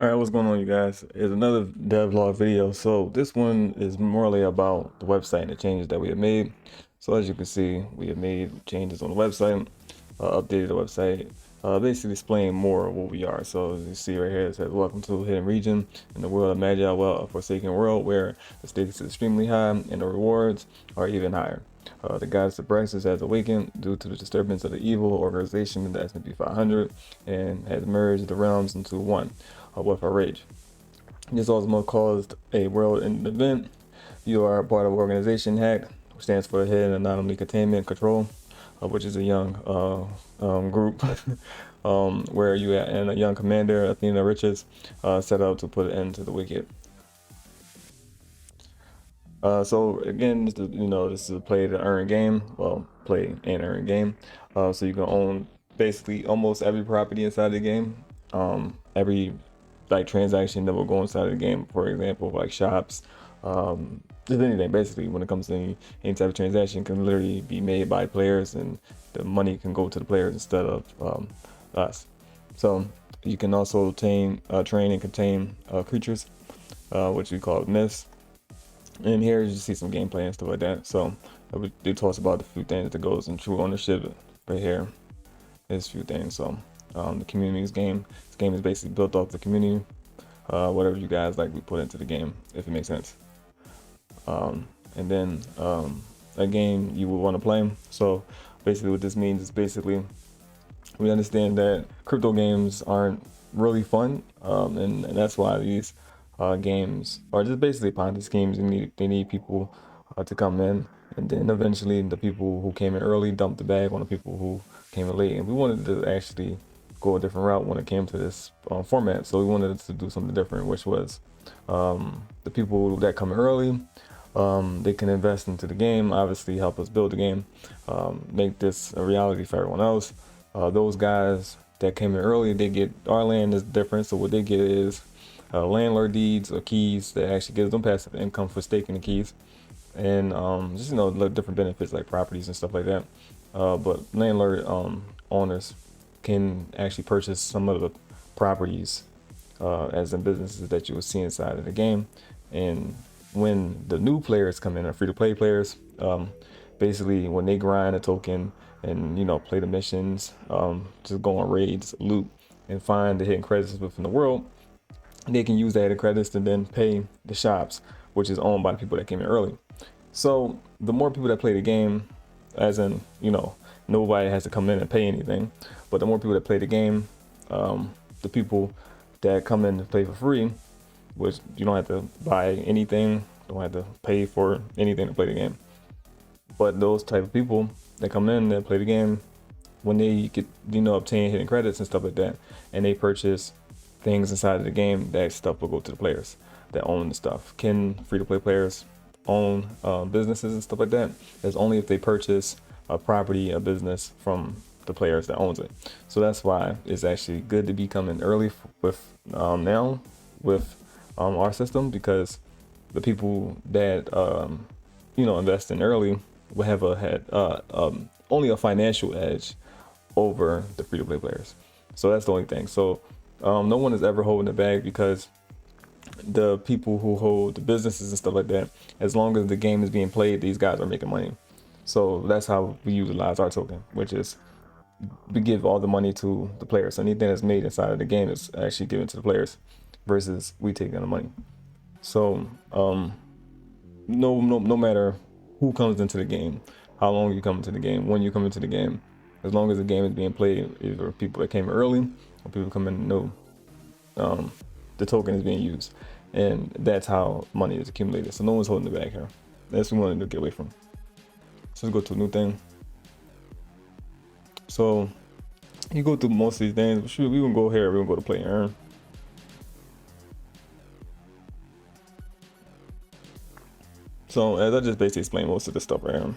All right, what's going on, you guys? It's another devlog video. So this one is morely about the website and the changes that we have made. So as you can see, we have made changes on the website, updated the website, basically explain more of what we are. So as you see right here, it says, "Welcome to a hidden region in the world of Magi, well, a forsaken world where the stakes is extremely high and the rewards are even higher. The goddess of Brexit has awakened due to the disturbance of the evil organization in the S&P 500 and has merged the realms into one with a rage. This also caused a world-ending event. You are part of an organization hacked, which stands for Hidden Anomaly Containment Control, which is a young group where you and a young commander, Athena Riches, set out to put an end to the wicked." So again, this is a play to earn game. Well, play and earn game. So you can own basically almost every property inside the game. Every like transaction that will go inside of the game, for example, like shops, just anything basically when it comes to any type of transaction can literally be made by players, and the money can go to the players instead of us. So you can also train and contain creatures, which we call myths. And here you see some gameplay and stuff like that. So they tell us about the few things that goes in true ownership. Right here is a few things. So the community's game. This game is basically built off the community. Whatever you guys like, we put into the game, if it makes sense. And then a game you would want to play. So basically what this means is basically we understand that crypto games aren't really fun, and that's why these games are just basically Ponzi schemes. They need people to come in, and then eventually the people who came in early dump the bag on the people who came in late. And we wanted to actually go a different route when it came to this format. So we wanted to do something different, which was the people that come in early, they can invest into the game, obviously help us build the game, make this a reality for everyone else. Those guys that came in early, they get, our land is different, so what they get is landlord deeds or keys that actually gives them passive income for staking the keys, and just different benefits like properties and stuff like that. But landlord owners can actually purchase some of the properties as in businesses that you will see inside of the game. And when the new players come in, or free-to-play players, basically when they grind a token and play the missions, just go on raids, loot, and find the hidden credits within the world, they can use that hidden credits to then pay the shops, which is owned by the people that came in early. So the more people that play the game, as in nobody has to come in and pay anything, but the more people that play the game, the people that come in to play for free, which you don't have to buy anything, don't have to pay for anything to play the game. But those type of people that come in that play the game, when they get obtain hidden credits and stuff like that, and they purchase things inside of the game, that stuff will go to the players that own the stuff. Can free-to-play players own businesses and stuff like that? That's only if they purchase a property, a business from the players that owns it. So that's why it's actually good to be coming early with now with our system, because the people that invest in early will have only a financial edge over the free-to-play players. So that's the only thing. So no one is ever holding the bag, because the people who hold the businesses and stuff like that, as long as the game is being played, these guys are making money. So that's how we utilize our token, which is we give all the money to the players. So anything that's made inside of the game is actually given to the players, versus we taking the money. So no matter who comes into the game, how long you come into the game, when you come into the game, as long as the game is being played, either people that came early or people come in know the token is being used, and that's how money is accumulated. So no one's holding the bag here. That's what we wanted to get away from. So let's go to a new thing. So you go through most of these things. Shoot, we gonna go here. We're gonna go to play and earn. So as I just basically explained most of the stuff right here,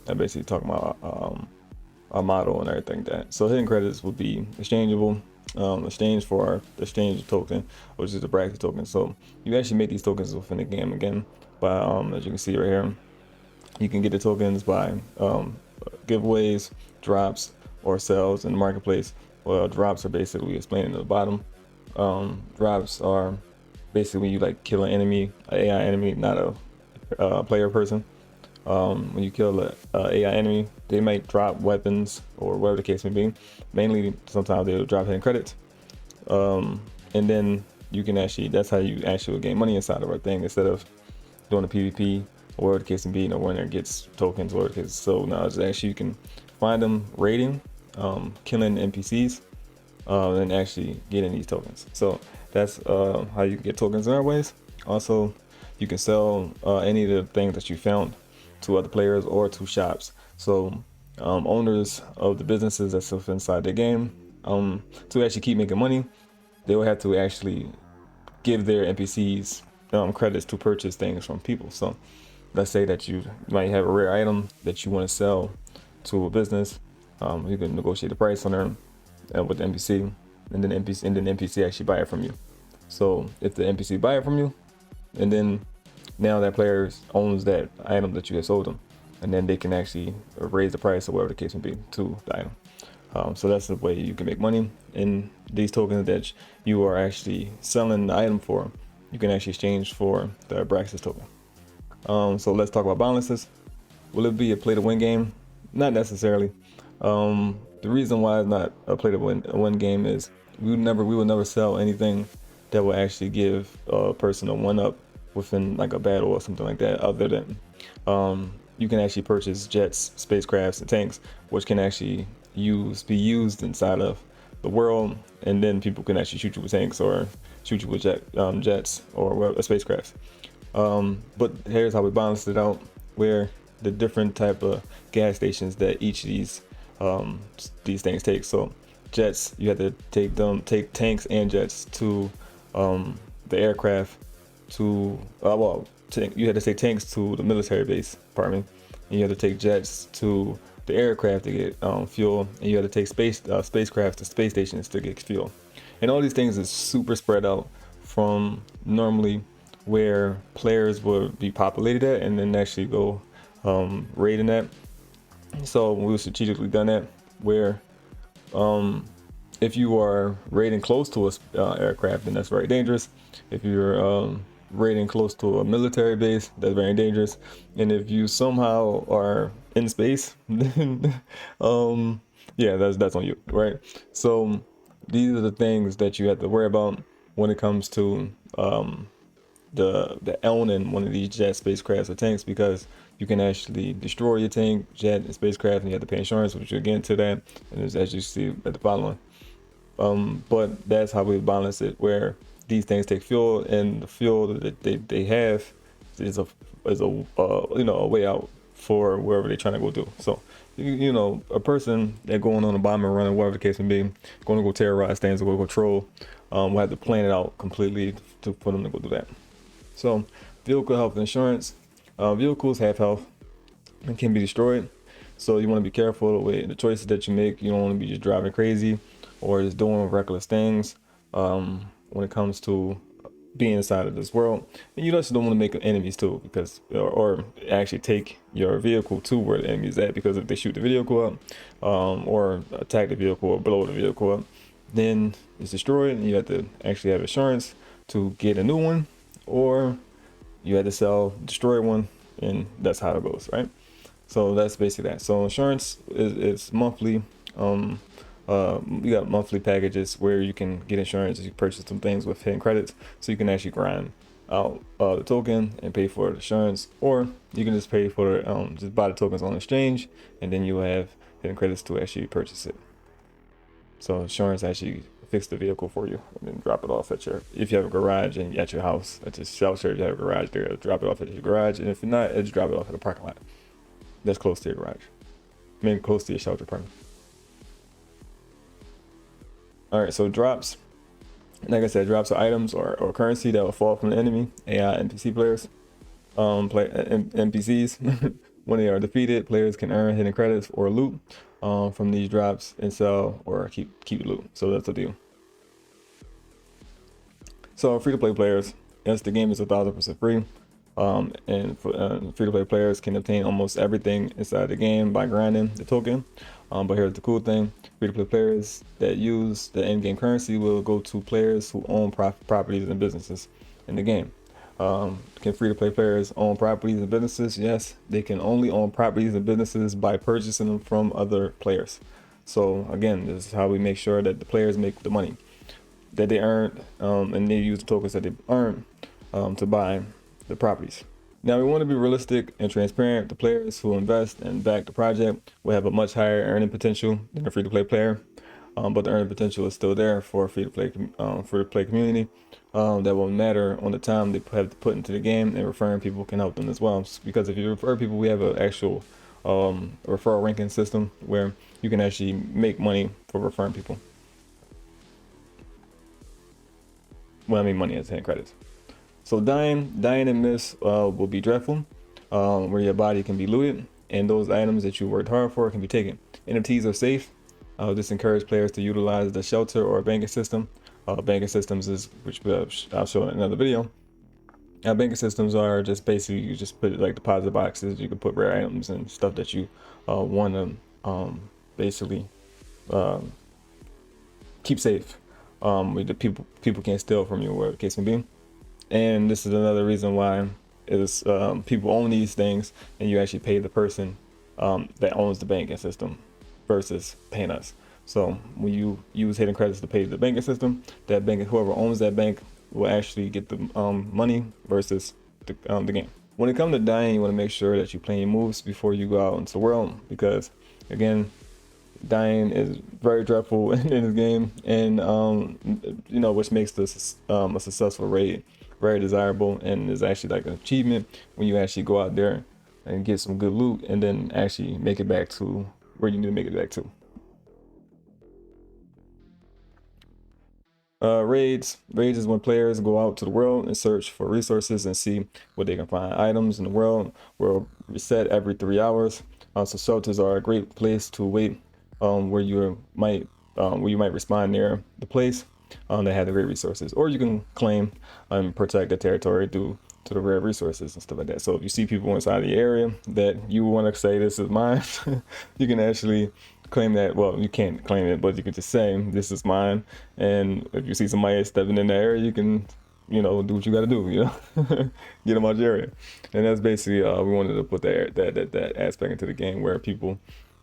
I basically talking about our model and everything like that. So hidden credits would be exchangeable, exchange for our exchange token, which is the bracket token. So you actually make these tokens within the game again by as you can see right here. You can get the tokens by giveaways, drops, or sales in the marketplace. Well, drops are basically explained at the bottom. drops are basically when you like kill an enemy, an AI enemy, not a player person. When you kill a AI enemy, they might drop weapons or whatever the case may be. Mainly, sometimes they'll drop hidden credits, and then you can actually, that's how you actually gain money inside of our thing, instead of doing a PvP or whatever the case may be. No winner gets tokens or whatever the case. So now it's actually, you can find them raiding, killing NPCs, and actually getting these tokens. So that's how you can get tokens in our ways. Also, you can sell any of the things that you found to other players or to shops. So owners of the businesses that's inside the game, to actually keep making money, they will have to actually give their NPCs credits to purchase things from people. So let's say that you might have a rare item that you want to sell to a business. You can negotiate the price on there with the NPC, and then NPC actually buy it from you. So if the NPC buy it from you, and then now that player owns that item that you have sold them, and then they can actually raise the price or whatever the case may be to the item. So that's the way you can make money. And these tokens that you are actually selling the item for, you can actually exchange for the Abraxas token. So let's talk about balances. Will it be a play to win game? Not necessarily. The reason why it's not a play to win game is we will never sell anything that will actually give a person a one up within like a battle or something like that, other than you can actually purchase jets, spacecrafts, and tanks, which can actually be used inside of the world, and then people can actually shoot you with tanks or shoot you with jets or spacecrafts. But here's how we balance it out, where the different type of gas stations that each of these things take. So jets, you have to take tanks and jets to the aircraft, to you had to take tanks to the military base, pardon me, and you had to take jets to the aircraft to get fuel, and you had to take spacecraft to space stations to get fuel. And all these things is super spread out from normally where players would be populated at, and then actually go raiding that. So we strategically done that where if you are raiding close to a aircraft, then that's very dangerous. If you're raiding close to a military base, that's very dangerous. And if you somehow are in space, then yeah, that's on you, right? So these are the things that you have to worry about when it comes to the owning one of these jet, spacecrafts, or tanks, because you can actually destroy your tank, jet, and spacecraft, and you have to pay insurance, which you'll get into that, and as you see at the bottom one. But that's how we balance it, where these things take fuel, and the fuel that they have is a way out for wherever they're trying to go do. So a person that going on a bombing run or whatever the case may be, going to go terrorize things or go control, will have to plan it out completely for them to go do that. So vehicle health and insurance. Vehicles have health and can be destroyed, so you want to be careful with the choices that you make. You don't want to be just driving crazy or just doing reckless things when it comes to being inside of this world. And you also don't want to make enemies too, because or actually take your vehicle to where the enemy is at, because if they shoot the vehicle up or attack the vehicle or blow the vehicle up, then it's destroyed, and you have to actually have insurance to get a new one, or you had to sell, destroy one, and that's how it goes, right? So that's basically that. So insurance is monthly. You got monthly packages where you can get insurance. You purchase some things with hidden credits, so you can actually grind out the token and pay for the insurance, or you can just pay for just buy the tokens on exchange, and then you have hidden credits to actually purchase it. So insurance actually fix the vehicle for you and then drop it off at if you have a garage and at your house, at your shelter, if you have a garage there, drop it off at your garage, and if you're not, just drop it off at the parking lot that's close to your garage, maybe close to your shelter, pardon. All right, so drops, like I said, drops are items or currency that will fall from the enemy, AI, NPC players, NPCs. When they are defeated, players can earn hidden credits or loot from these drops and sell or keep loot. So that's the deal. So free to play players, yes, the game is 1,000% free. And free-to-play players can obtain almost everything inside the game by grinding the token. But here's the cool thing: free-to-play players that use the in-game currency will go to players who own properties and businesses in the game. Can free-to-play players own properties and businesses? Yes, they can only own properties and businesses by purchasing them from other players. So again, this is how we make sure that the players make the money that they earned, and they use the tokens that they earned to buy the properties. Now we want to be realistic and transparent. The players who invest and back the project will have a much higher earning potential than a free-to-play player, but the earning potential is still there for a free-to-play community. That will matter on the time they have to put into the game, and referring people can help them as well. Because if you refer people, we have an actual referral ranking system where you can actually make money for referring people. Well, I mean money as 10 credits. So dying and miss will be dreadful, where your body can be looted, and those items that you worked hard for can be taken. NFTs are safe. This encourages players to utilize the shelter or banking system. Banking systems is, which I'll show in another video. Banking systems are just basically, you just put like deposit boxes. You can put rare items and stuff that you want to basically keep safe. The people can't steal from you, whatever the case may be. And this is another reason why is people own these things, and you actually pay the person that owns the banking system versus paying us. So when you use hidden credits to pay the banking system, that bank, whoever owns that bank, will actually get the money versus the game. When it comes to dying, you want to make sure that you plan your moves before you go out into the world, because again, dying is very dreadful in this game, and which makes this a successful raid very desirable, and is actually like an achievement when you actually go out there and get some good loot and then actually make it back to where you need to make it back to. Raids is when players go out to the world and search for resources and see what they can find. Items in the world will reset every 3 hours. So shelters are a great place to wait, where you might respawn near the place that have the great resources, or you can claim and protect the territory due to the rare resources and stuff like that. So if you see people inside the area that you want to say this is mine, you can actually claim that. Well, you can't claim it, but you can just say this is mine. And if you see somebody stepping in the area, you can do what you got to do, get them out the area. And that's basically we wanted to put that aspect into the game, where people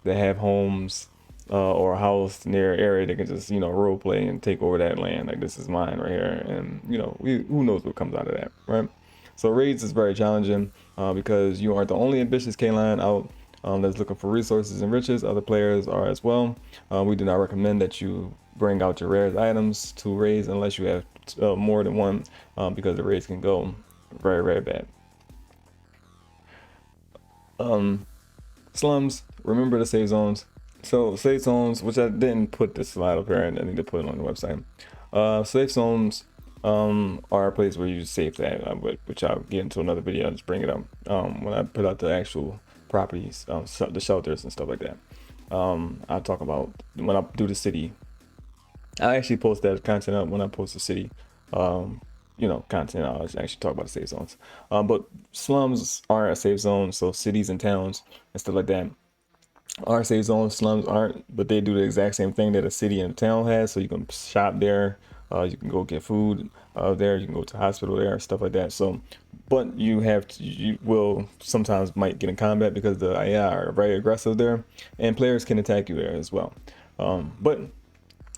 that have homes or a house near an area, they can just role play and take over that land, like this is mine right here. And who knows what comes out of that, right? So raids is very challenging because you aren't the only ambitious K-line out that's looking for resources and riches. Other players are as well. We do not recommend that you bring out your rare items to raids unless you have more than one, because the raids can go very, very bad. Slums, remember the safe zones. So safe zones, which I didn't put this slide up here, and I need to put it on the website. Safe zones are a place where you safe that, which I'll get into another video. I'll just bring it up when I put out the actual properties, the shelters and stuff like that. I'll talk about when I do the city. I actually post that content up when I post the city content. I'll actually talk about the safe zones. But slums aren't a safe zone, so cities and towns and stuff like that are safe zones. Slums aren't, but they do the exact same thing that a city and a town has. So you can shop there, you can go get food there, you can go to the hospital there, stuff like that. So, but you will sometimes might get in combat because the AI are very aggressive there, and players can attack you there as well. But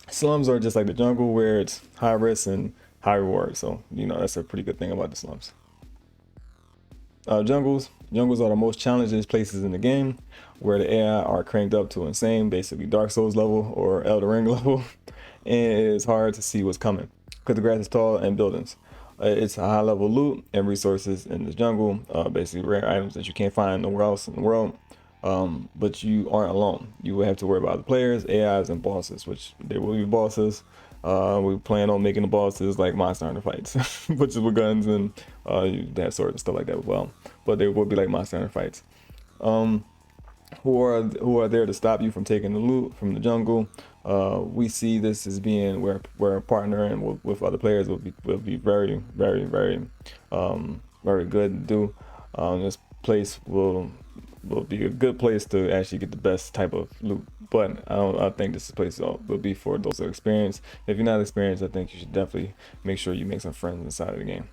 slums are just like the jungle, where it's high risk and high reward. So that's a pretty good thing about the slums. Jungles are the most challenging places in the game, where the AI are cranked up to insane, basically Dark Souls level or Elden Ring level, and it's hard to see what's coming because the grass is tall and buildings. It's a high level loot and resources in the jungle, basically rare items that you can't find nowhere else in the world. But you aren't alone. You will have to worry about the players, AIs, and bosses, which there will be bosses. We plan on making the bosses like Monster Hunter fights, which is with guns and that sort and stuff like that as well. But they will be like Monster Hunter fights. Who are there to stop you from taking the loot from the jungle? We see this as being where a partner and with other players will be very, very, very very good to do. This place will be a good place to actually get the best type of loot. But I think this place will be for those that are experienced. If you're not experienced, I think you should definitely make sure you make some friends inside of the game.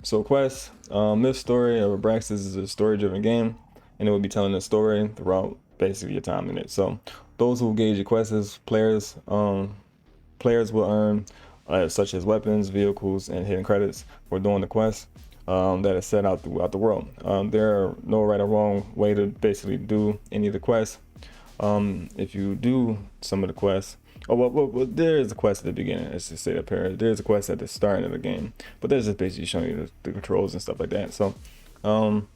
So quest, Myth Story of Abraxas is a story-driven game, and it will be telling a story throughout basically your time in it. So those who engage your quests as players, players will earn such as weapons, vehicles, and hidden credits for doing the quest that is set out throughout the world. There are no right or wrong way to basically do any of the quests. If you do some of the quests, well, there is a quest at the beginning. Let's just say that there's a quest at the start of the game, but that's just basically showing you the controls and stuff like that. So, and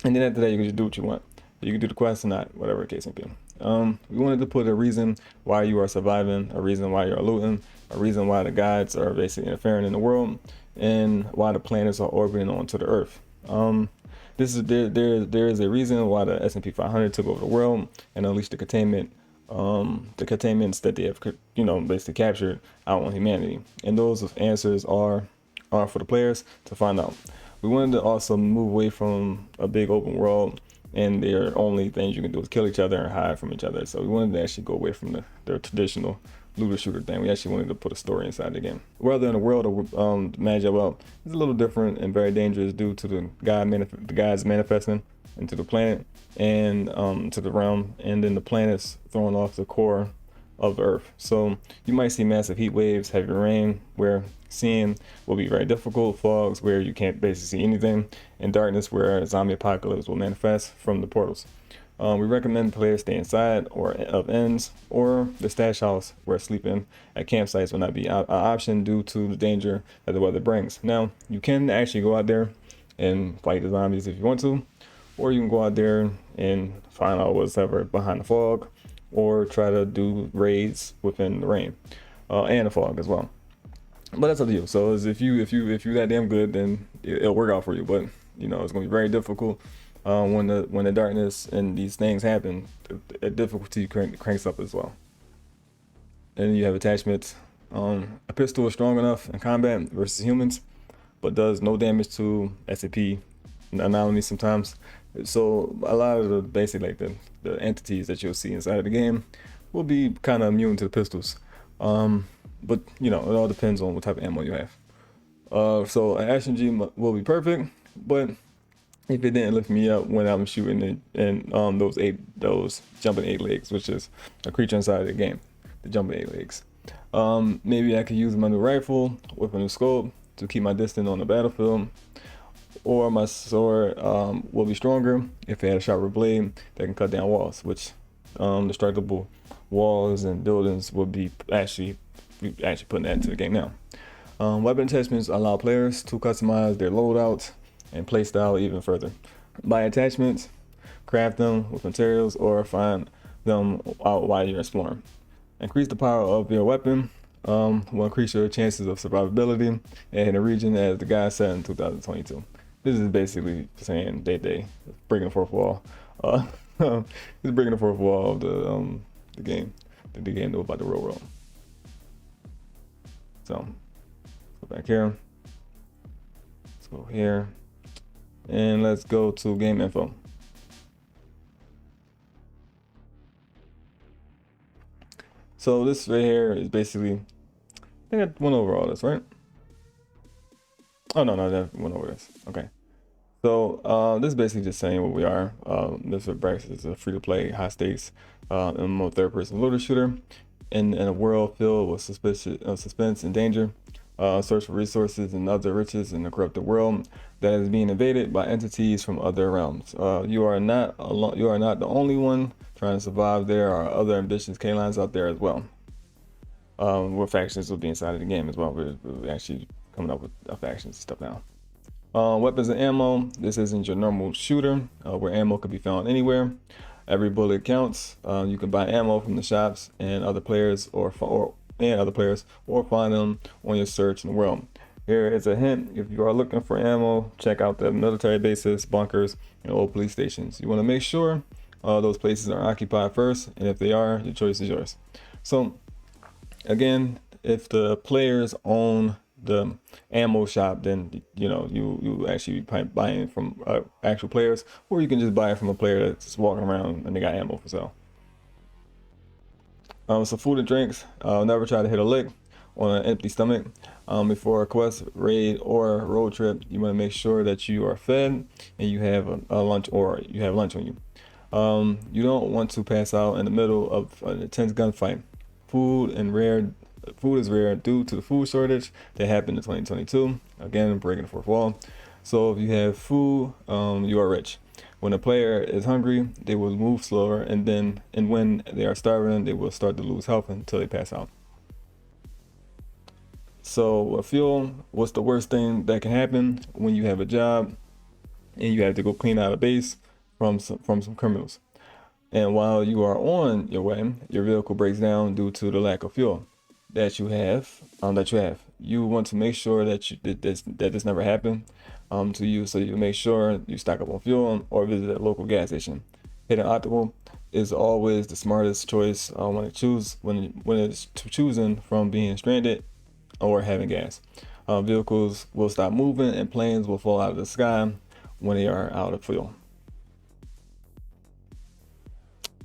then after that, you can just do what you want. You can do the quest or not, whatever the case may be. We wanted to put a reason why you are surviving, a reason why you're looting, a reason why the gods are basically interfering in the world, and why the planets are orbiting onto the Earth. There is a reason why the S&P 500 took over the world and unleashed the containments that they have, basically captured out on humanity. And those answers are for the players to find out. We wanted to also move away from a big open world, and their only things you can do is kill each other and hide from each other. So we wanted to actually go away from the traditional looter shooter thing. We actually wanted to put a story inside the game. Whether in the world of Magic, well, it's a little different and very dangerous due to the gods manifesting into the planet and to the realm, and then the planets throwing off the core of the Earth. So you might see massive heat waves, heavy rain, where seeing will be very difficult, fogs where you can't basically see anything, and darkness where a zombie apocalypse will manifest from the portals. We recommend players stay inside or of inns or the stash house, where sleeping at campsites will not be an option due to the danger that the weather brings. Now, you can actually go out there and fight the zombies if you want to, or you can go out there and find out what's ever behind the fog, or try to do raids within the rain and the fog as well. But that's up to you. So if you're that damn good, then it'll work out for you. But it's gonna be very difficult when the darkness and these things happen. The difficulty cranks up as well. And you have attachments. A pistol is strong enough in combat versus humans, but does no damage to SCP anomalies sometimes. So a lot of the basically like the entities that you'll see inside of the game will be kind of immune to the pistols. But it all depends on what type of ammo you have. So an SMG will be perfect, but if it didn't lift me up when I'm shooting in those jumping 8 legs, which is a creature inside of the game, the jumping 8 legs. Maybe I could use my new rifle with a new scope to keep my distance on the battlefield. Or my sword will be stronger if it had a sharper blade that can cut down walls, which destructible walls and buildings will be actually putting that into the game now. Weapon attachments allow players to customize their loadouts and playstyle even further. Buy attachments, craft them with materials, or find them out while you're exploring. Increase the power of your weapon will increase your chances of survivability in a region, as the guy said in 2022. This is basically saying they breaking the fourth wall. It's breaking the fourth wall of the game. The game knew about the real world. So go back here. Let's go here, and let's go to game info. So this right here is basically, I think I went over all this, right? Oh no, that went over this. Okay. So this is basically just saying what we are. This is a free-to-play, high-stakes, MMO third-person looter shooter in a world filled with suspense and danger. Search for resources and other riches in a corrupted world that is being invaded by entities from other realms. You are not alone. You are not the only one trying to survive. There are other ambitious canines out there as well. Where factions will be inside of the game as well. We're actually coming up with factions and stuff now. Weapons and ammo. This isn't your normal shooter where ammo can be found anywhere. Every bullet counts. You can buy ammo from the shops and other players or find them on your search in the world. Here is a hint: if you are looking for ammo, check out the military bases, bunkers, and old police stations. You want to make sure those places are occupied first, and if they are, your choice is yours. So again, if the players own the ammo shop, then you actually be buying from actual players, or you can just buy it from a player that's just walking around and they got ammo for sale. So food and drinks, never try to hit a lick on an empty stomach. Before a quest, raid, or road trip, you want to make sure that you are fed and you have a lunch, or you have lunch on you. You don't want to pass out in the middle of an intense gunfight. Food is rare due to the food shortage that happened in 2022. Again, breaking the fourth wall. So if you have food, you are rich. When a player is hungry, they will move slower, and when they are starving, they will start to lose health until they pass out. So fuel, what's the worst thing that can happen when you have a job and you have to go clean out a base from some criminals? And while you are on your way, your vehicle breaks down due to the lack of fuel that you have. You want to make sure that this never happened to you, so you make sure you stock up on fuel or visit a local gas station. Hitting optimal is always the smartest choice when it's choosing from being stranded or having gas. Vehicles will stop moving and planes will fall out of the sky when they are out of fuel.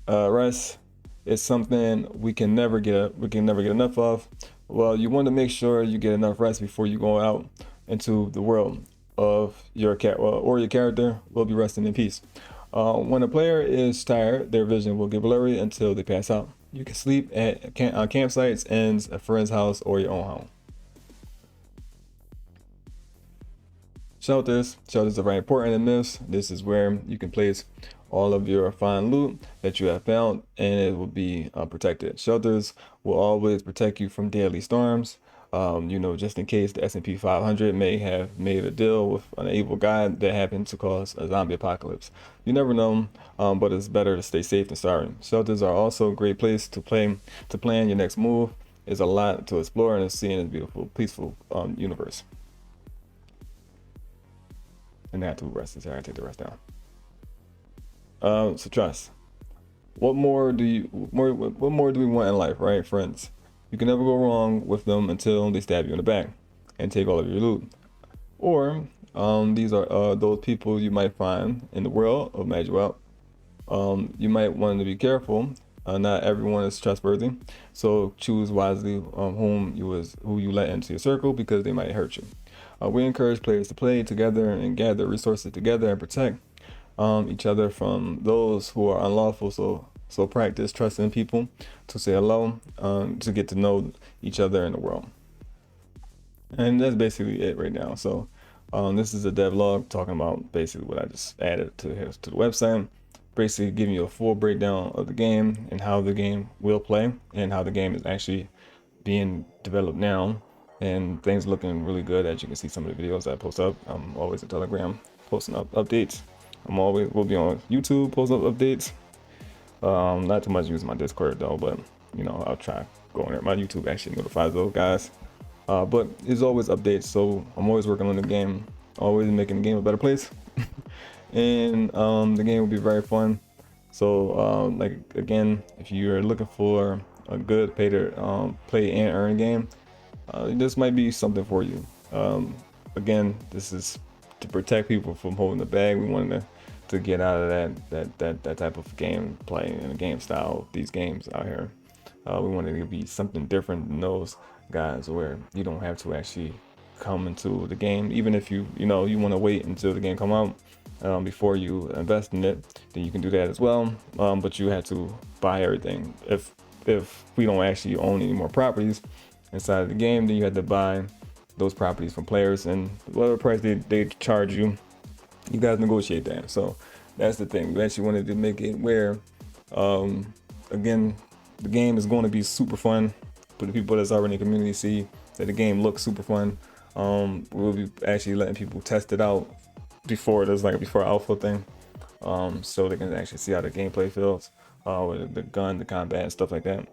Rest is something we can never get enough of. Well, you want to make sure you get enough rest before you go out into the world of your character will be resting in peace. When a player is tired, their vision will get blurry until they pass out. You can sleep at campsites, inns, a friend's house, or your own home. Shelters are very important in this. This is where you can place all of your fine loot that you have found, and it will be protected. Shelters will always protect you from deadly storms. Just in case the S&P 500 may have made a deal with an evil guy that happened to cause a zombie apocalypse. You never know, but it's better to stay safe than sorry. Shelters are also a great place to plan your next move. There's a lot to explore and see in this beautiful, peaceful universe. And I have to rest this here. I take the rest down. So trust. What more do we want in life, right, friends? You can never go wrong with them until they stab you in the back and take all of your loot. Or these are those people you might find in the world of Magic Well. You might want to be careful. Not everyone is trustworthy, so choose wisely who you let into your circle, because they might hurt you. We encourage players to play together and gather resources together and protect each other from those who are unlawful. So practice trusting people to say hello, to get to know each other in the world. And that's basically it right now. So this is a devlog talking about basically what I just added to the website, basically giving you a full breakdown of the game and how the game will play and how the game is actually being developed now. And things looking really good. As you can see, some of the videos I post up. I'm always at Telegram posting up updates. We'll be on YouTube posting up updates. Not too much using my Discord though, but I'll try going there. My YouTube actually notifies those guys. But it's always updates, so I'm always working on the game, always making the game a better place. And the game will be very fun. So again, if you're looking for a good play and earn game, this might be something for you. Again, this is to protect people from holding the bag. We wanted to get out of that type of game play and game style. These games out here, we wanted it to be something different than those guys, where you don't have to actually come into the game. Even if you want to wait until the game come out before you invest in it, then you can do that as well. But you have to buy everything. If we don't actually own any more properties inside of the game, then you have to buy those properties from players, and whatever price they charge you, you guys negotiate that. So that's the thing. We actually wanted to make it where again, the game is going to be super fun, but the people that's already in the community see that the game looks super fun. We'll be actually letting people test it out before alpha thing, so they can actually see how the gameplay feels with the gun, the combat, and stuff like that.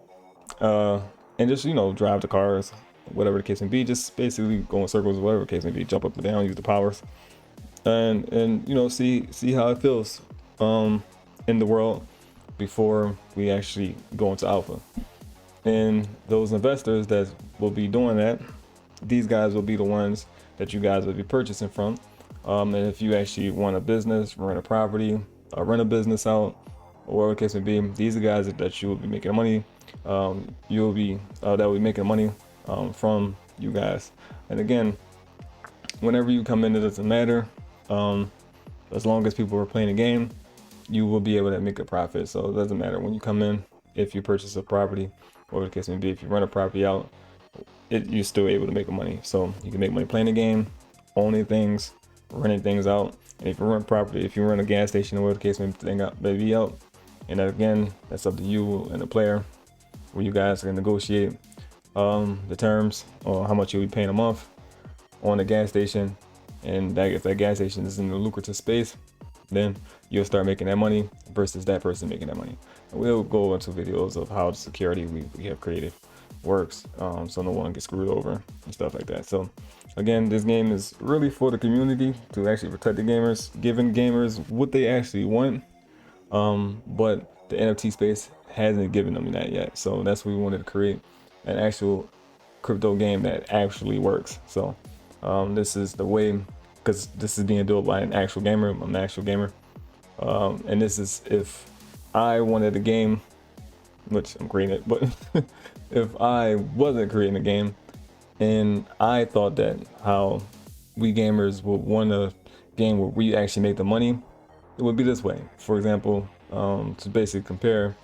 And just drive the cars, whatever the case may be. Just basically go in circles, whatever the case may be. Jump up and down, use the powers, and see how it feels in the world before we actually go into alpha. And those investors that will be doing that, these guys will be the ones that you guys will be purchasing from. And if you actually want a business, rent a property, rent a business out, or whatever the case may be, these are guys that you will be making money. You'll be that will be making money from you guys. And again, whenever you come in, it doesn't matter. As long as people are playing the game, you will be able to make a profit. So it doesn't matter when you come in, if you purchase a property, or the case may be, if you rent a property out, you're still able to make money. So you can make money playing the game, owning things, renting things out. And if you rent property, if you rent a gas station, or whatever the case may be out, and that, again, that's up to you and the player, where you guys can negotiate the terms or how much you'll be paying a month on the gas station. And that, if that gas station is in a lucrative space, then you'll start making that money versus that person making that money. And we'll go into videos of how the security we have created works, so no one gets screwed over and stuff like that. So again, this game is really for the community, to actually protect the gamers, giving gamers what they actually want. But the NFT space hasn't given them that yet. So that's what we wanted to create, an actual crypto game that actually works. So this is the way, because this is being built by an actual gamer. I'm an actual gamer. And this is, if I wanted a game, which I'm creating it, but if I wasn't creating a game and I thought that how we gamers would want a game where we actually make the money, it would be this way. For example, to basically compare,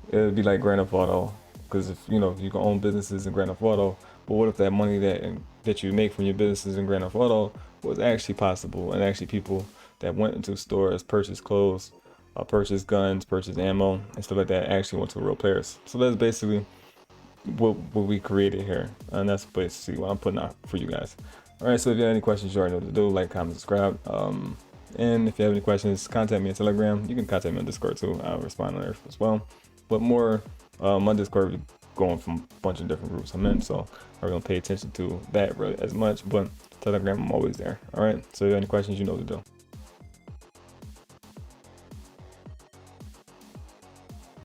it would be like Grand Theft Auto, because if you can own businesses in Grand Theft Auto, but what if that money that you make from your businesses in Grand Theft Auto was actually possible, and actually people that went into stores, purchased clothes, purchased guns, purchased ammo, and stuff like that actually went to real players. So that's basically what we created here, and that's basically what I'm putting out for you guys. All right, so if you have any questions, you already know what to do. Like, comment, subscribe, and if you have any questions, contact me on Telegram. You can contact me on Discord too. I'll respond on there as well. But more, my Discord going from a bunch of different groups I'm in, so I really don't pay attention to that really as much. But Telegram, I'm always there. All right, so if you have any questions, you know what to do.